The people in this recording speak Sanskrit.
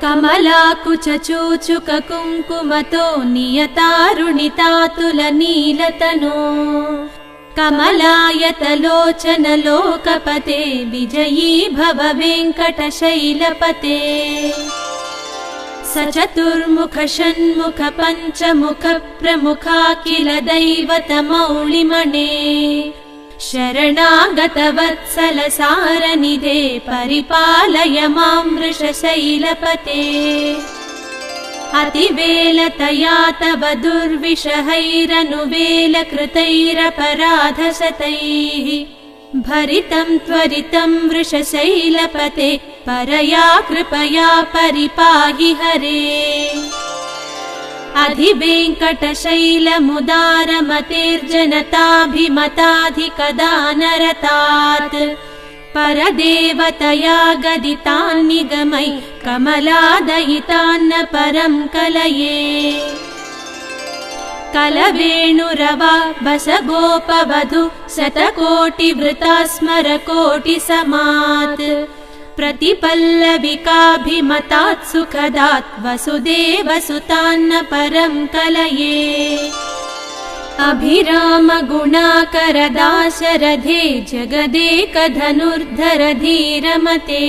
कमलाकुचूचुक कुङ्कुमतो नियतारुणितातुलनीलतनो कमलायतलोचन लोकपते विजयी भव वेङ्कटशैलपते सचतुर्मुख षण्मुख पञ्चमुख प्रमुखाखिल दैवतमौलिमणे शरणागतवत्सल सारनिधे परिपालय मां वृषशैलपते अतिवेलतया तव दुर्विषहैरनुवेलकृतैरपराधशतैः भरितं त्वरितं वृषशैलपते परया कृपया परिपाहि हरे अधिवेङ्कटशैलमुदारमतेर्जनताभिमताधिकदानरतात् परदेवतया गदितान्निगमै कमलादयितान्न परं कलये कलवेणुरवा बसगोपवधू शतकोटिवृता स्मरकोटिसमात् प्रतिपल्लविकाभिमतात् सुखदात् वसुदेवसुतान्न परं कलये अभिराम गुणाकर दाशरथे जगदेकधनुर्धर धीरमते।